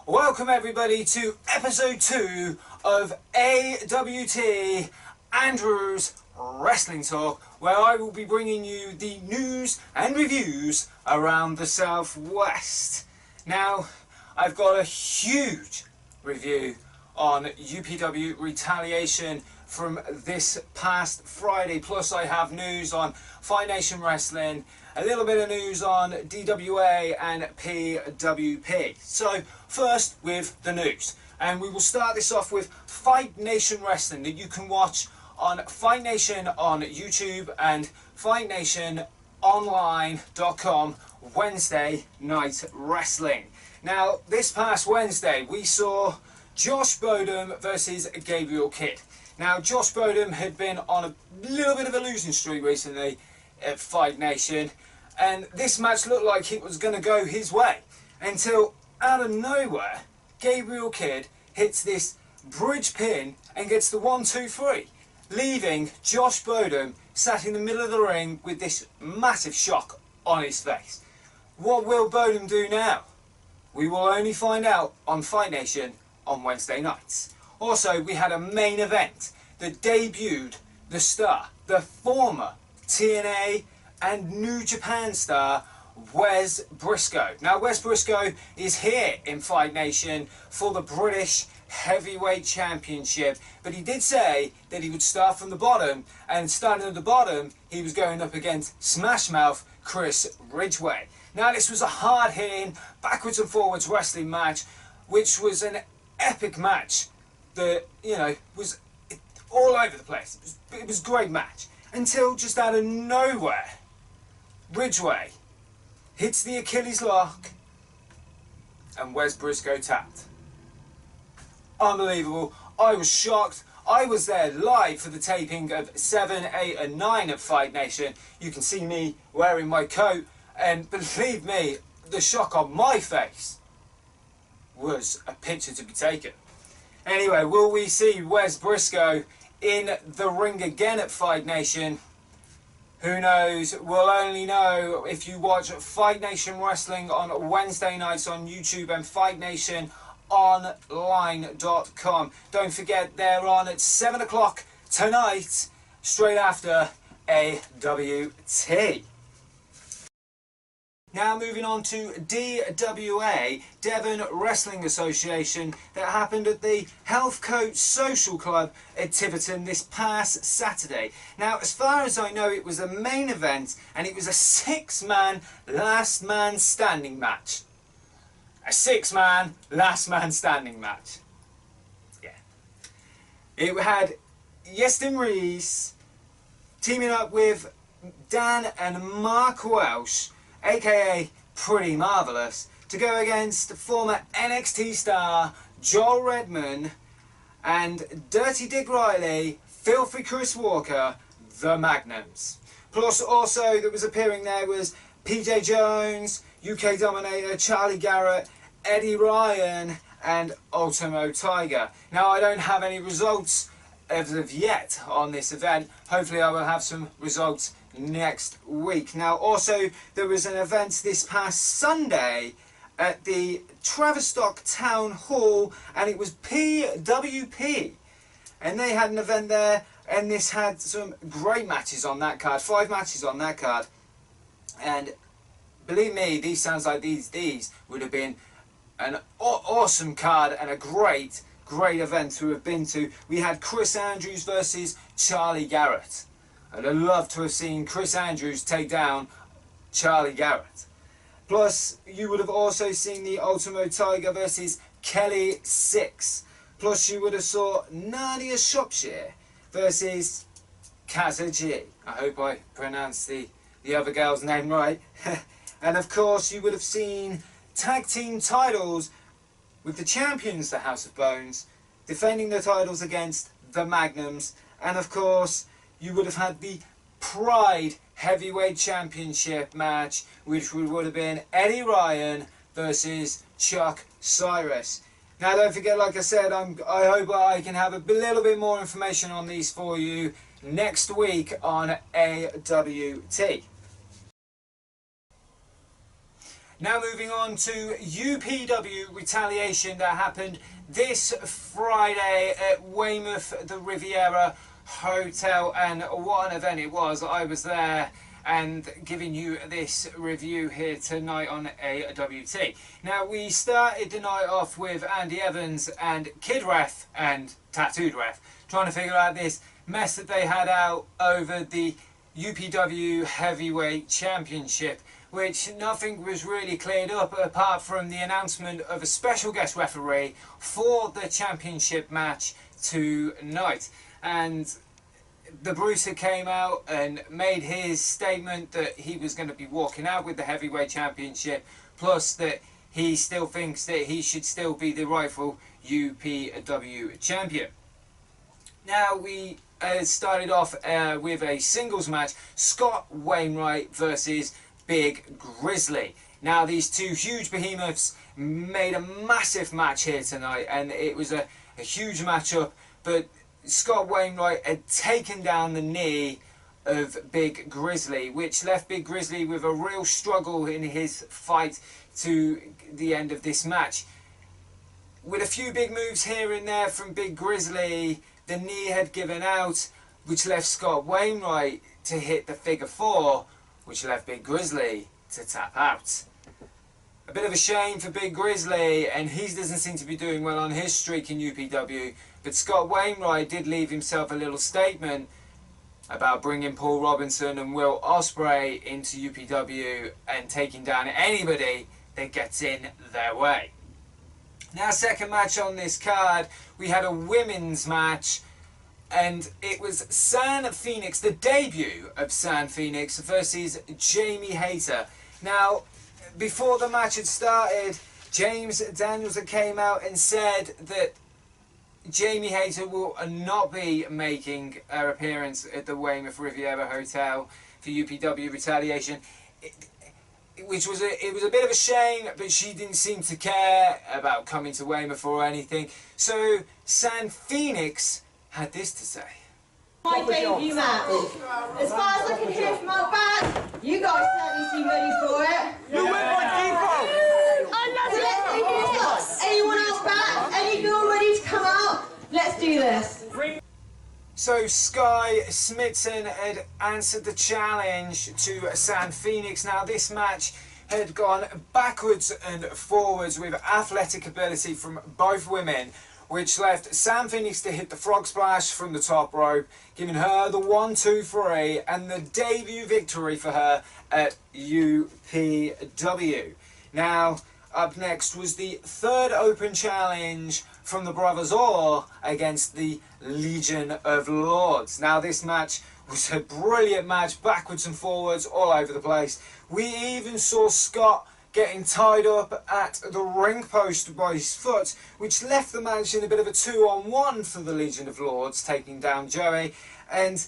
Welcome everybody to episode 2 of AWT, Andrew's Wrestling Talk, where I will be bringing you the news and reviews around the Southwest. Now, I've got a huge review on UPW Retaliation from this past Friday, plus I have news on Fight Nation Wrestling, a little bit of news on DWA and PWP. So first with the news, and we will start this off with Fight Nation Wrestling that you can watch on Fight Nation on YouTube and FightNationOnline.com Wednesday Night Wrestling. Now, this past Wednesday we saw Josh Bodum versus Gabriel Kidd. Now, Josh Bodum had been on a little bit of a losing streak recently at Fight Nation, and this match looked like it was going to go his way until out of nowhere Gabriel Kidd hits this bridge pin and gets the 1-2-3, leaving Josh Bodum sat in the middle of the ring with this massive shock on his face. What will Bodum do now? We will only find out on Fight Nation on Wednesday nights. Also, we had a main event that debuted the star, the former TNA and New Japan star, Wes Briscoe. Now, Wes Briscoe is here in Fight Nation for the British Heavyweight Championship, but he did say that he would start from the bottom, and starting at the bottom, he was going up against Smash Mouth Chris Ridgway. Now, this was a hard-hitting, backwards and forwards wrestling match, which was an epic match that, you know, was all over the place. It was a great match until just out of nowhere Ridgway hits the Achilles lock and Wes Briscoe tapped. Unbelievable. I was shocked. I was there live for the taping of 7, 8 and 9 at Fight Nation. You can see me wearing my coat, and believe me, the shock on my face was a picture to be taken. Anyway, will we see Wes Briscoe in the ring again at Fight Nation? Who knows? We'll only know if you watch Fight Nation Wrestling on Wednesday nights on YouTube and FightNationOnline.com. Don't forget, they're on at 7 o'clock tonight, straight after AWT. Now moving on to DWA, Devon Wrestling Association, that happened at the Health Coach Social Club at Tiverton this past Saturday. Now, as far as I know, it was a main event, and it was a 6-man last man standing match. A 6-man last man standing match. Yeah. It had Yestin Reese teaming up with Dan and Mark Welsh, aka Pretty Marvelous, to go against former NXT star Joel Redman and Dirty Dick Riley, Filthy Chris Walker, the Magnums. Plus also that was appearing there was PJ Jones, UK Dominator, Charlie Garrett, Eddie Ryan and Ultimo Tiger. Now, I don't have any results as of yet on this event. Hopefully I will have some results next week. Now, also there was an event this past Sunday at the Tavistock Town Hall, and it was PWP, and they had an event there, and this had some great matches on that card, 5 matches on that card, and believe me, these sounds like these would have been an awesome card and a great event to have been to. We had Chris Andrews versus Charlie Garrett. I'd have loved to have seen Chris Andrews take down Charlie Garrett. Plus, you would have also seen the Ultimo Tiger versus Kelly Six. Plus, you would have saw Nadia Shropshire versus Kaza G. I hope I pronounced the other girl's name right. And of course, you would have seen tag team titles with the champions, the House of Bones, defending the titles against the Magnums. And of course, you would have had the Pride Heavyweight Championship match, which would have been Eddie Ryan versus Chuck Cyrus. Now, don't forget, like I said, I hope I can have a little bit more information on these for you next week on AWT. Now moving on to UPW retaliation that happened this Friday at Weymouth the Riviera Hotel, and what an event it was. I was there and giving you this review here tonight on AWT. Now we started the night off with Andy Evans and Kid Ref and Tattooed Ref trying to figure out this mess that they had out over the UPW Heavyweight Championship, which nothing was really cleared up apart from the announcement of a special guest referee for the championship match tonight. And the Bruiser came out and made his statement that he was going to be walking out with the heavyweight championship, plus that he still thinks that he should still be the rightful UPW champion. Now we started off with a singles match, Scott Wainwright versus Big Grizzly. Now these two huge behemoths made a massive match here tonight, and it was a huge matchup, but Scott Wainwright had taken down the knee of Big Grizzly, which left Big Grizzly with a real struggle in his fight to the end of this match. With a few big moves here and there from Big Grizzly, the knee had given out, which left Scott Wainwright to hit the figure four, which left Big Grizzly to tap out. A bit of a shame for Big Grizzly, and he doesn't seem to be doing well on his streak in UPW, but Scott Wainwright did leave himself a little statement about bringing Paul Robinson and Will Ospreay into UPW and taking down anybody that gets in their way. Now, second match on this card, we had a women's match, and it was San Phoenix, the debut of San Phoenix versus Jamie Hayter. Now, before the match had started, James Daniels came out and said that Jamie Hayter will not be making her appearance at the Weymouth Riviera Hotel for UPW retaliation. It was a bit of a shame, but she didn't seem to care about coming to Weymouth or anything. So San Phoenix had this to say. My debut match. As far as I can hear from our back, you guys certainly seem ready for it. You win my default! So let's do this. Anyone else back? Any girl ready to come out? Let's do this. So Sky Smithson had answered the challenge to San Phoenix. Now this match had gone backwards and forwards with athletic ability from both women, which left San Phoenix to hit the frog splash from the top rope, giving her the 1-2-3 and the debut victory for her at UPW. Now, up next was the third open challenge from the Brothers Orr against the Legion of Lords. Now this match was a brilliant match, backwards and forwards, all over the place. We even saw Scott getting tied up at the ring post by his foot, which left the match in a bit of a 2-on-1 for the Legion of Lords, taking down Joey. And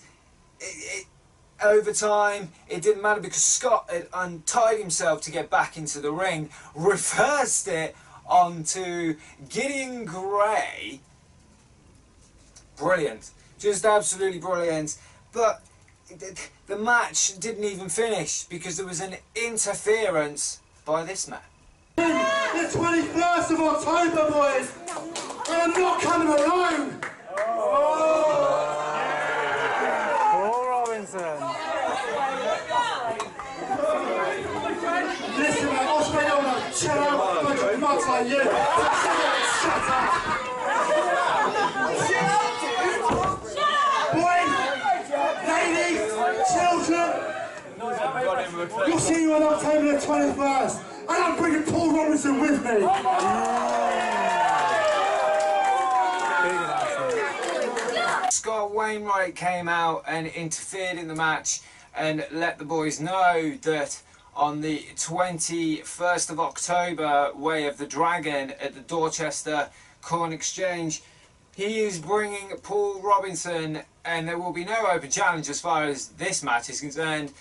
over time, it didn't matter because Scott had untied himself to get back into the ring, reversed it onto Gideon Gray. Brilliant. Just absolutely brilliant. But the match didn't even finish because there was an interference by this man. The 21st of October, boys! And I'm not coming alone! Paul Robinson. Listen, mate, Ospreay don't want to chill out with a bunch of nuts like you. Shut up! Boys, ladies, children, you'll see you on October the 21st, and I'm bringing Paul Robinson with me. Scott Wainwright came out and interfered in the match and let the boys know that on the 21st of October, Way of the Dragon at the Dorchester Corn Exchange, he is bringing Paul Robinson, and there will be no open challenge as far as this match is concerned,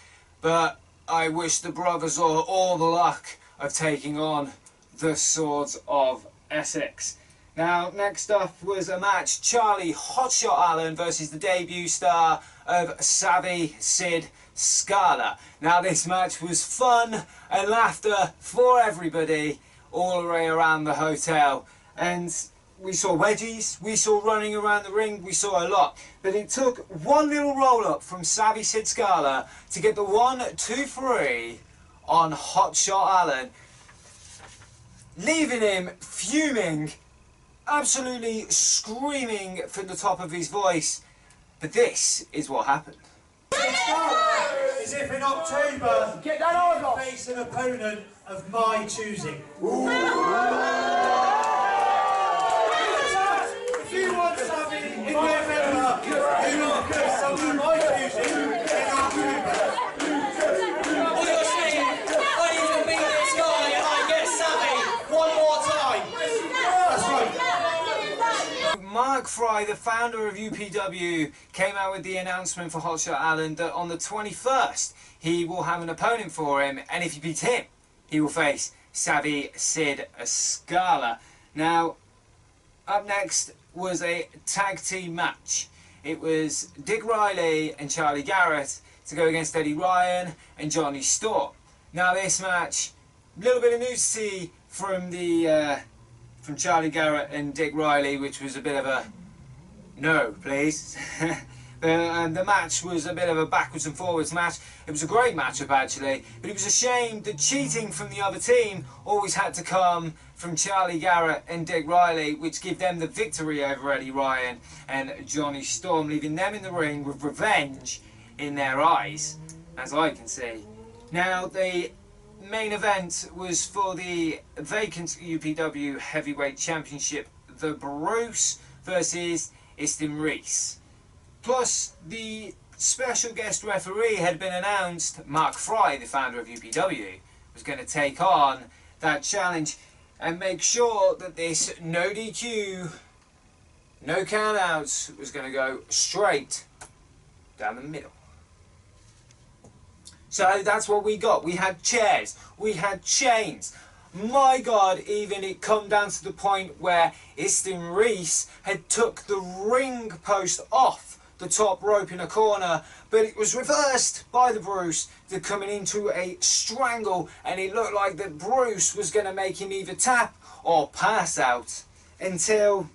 but I wish the Brothers all the luck of taking on the Swords of Essex. Now, next up was a match, Charlie Hotshot Allen versus the debut star of Savvy Sid Scala. Now this match was fun and laughter for everybody all the way around the hotel, and we saw wedgies, we saw running around the ring, we saw a lot. But it took one little roll up from Savvy Sid Scala to get the 1-2-3 on Hotshot Allen, leaving him fuming, absolutely screaming from the top of his voice. But this is what happened. As if in October, Get that on off. face an opponent of my choosing. If you want something in November, do not get someone of my choosing in October. What you're saying, I need to beat this guy and I get Savvy one more time. That's right. Mark Fry, the founder of UPW, came out with the announcement for Hotshot Allen that on the 21st he will have an opponent for him, and if he beats him, he will face Savvy Sid Scala. Now, up next was a tag team match. It was Dick Riley and Charlie Garrett to go against Eddie Ryan and Johnny Storm. Now this match, a little bit of news to see from from Charlie Garrett and Dick Riley, which was a bit of a no, please. And the match was a bit of a backwards and forwards match. It was a great matchup actually, but it was a shame that cheating from the other team always had to come from Charlie Garrett and Dick Riley, which gave them the victory over Eddie Ryan and Johnny Storm, leaving them in the ring with revenge in their eyes, as I can see. Now the main event was for the vacant UPW Heavyweight Championship, the Bruce versus Istin Reese. Plus, the special guest referee had been announced. Mark Fry, the founder of UPW, was going to take on that challenge and make sure that this no DQ, no countouts was going to go straight down the middle. So that's what we got. We had chairs, we had chains. My God, even it come down to the point where Istin Reese had took the ring post off the top rope in a corner, but it was reversed by the Bruce. They're coming into a strangle, and it looked like that Bruce was going to make him either tap or pass out until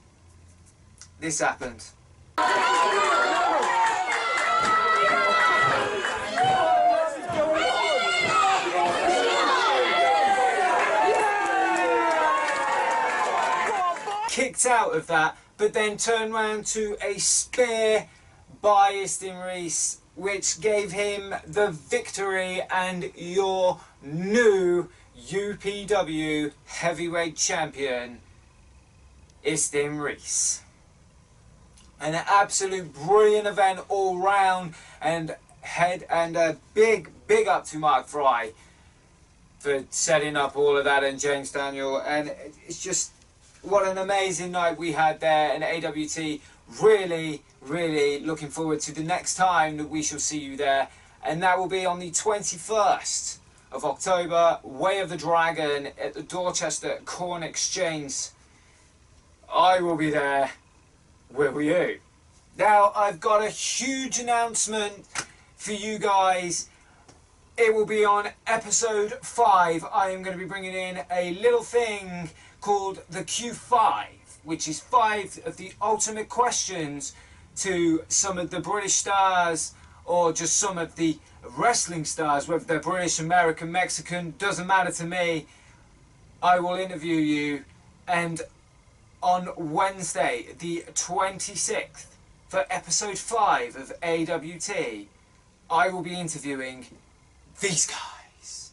this happened. Kicked out of that, but then turned round to a spear by Istin Reese, which gave him the victory and your new UPW Heavyweight Champion, Istin Reese. An absolute brilliant event all round, and a big up to Mark Fry for setting up all of that, and James Daniel, and it's just what an amazing night we had there, and AWT really looking forward to the next time that we shall see you there, and that will be on the 21st of October, Way of the Dragon at the Dorchester Corn Exchange. I will be there. Will you? Now I've got a huge announcement for you guys. It will be on episode 5. I am going to be bringing in a little thing called the Q5, which is 5 of the ultimate questions to some of the British stars, or just some of the wrestling stars, whether they're British, American, Mexican, doesn't matter to me. I will interview you, and on Wednesday the 26th for episode 5 of AWT, I will be interviewing these guys.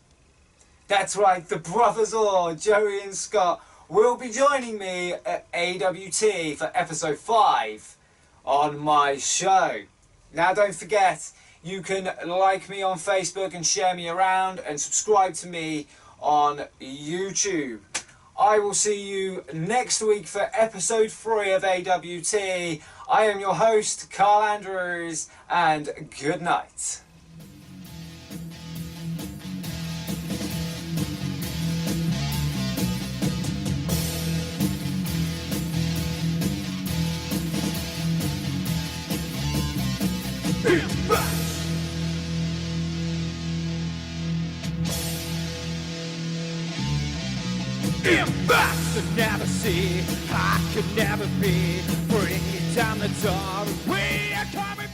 That's right, the Brothers Orr, Joey and Scott, will be joining me at AWT for episode 5 on my show. Now don't forget, you can like me on Facebook and share me around, and subscribe to me on YouTube. I will see you next week for episode 3 of AWT. I am your host, Carl Andrews, and good night. Impact! Inbox to never see, I could never be. Bring it down the door, we are coming.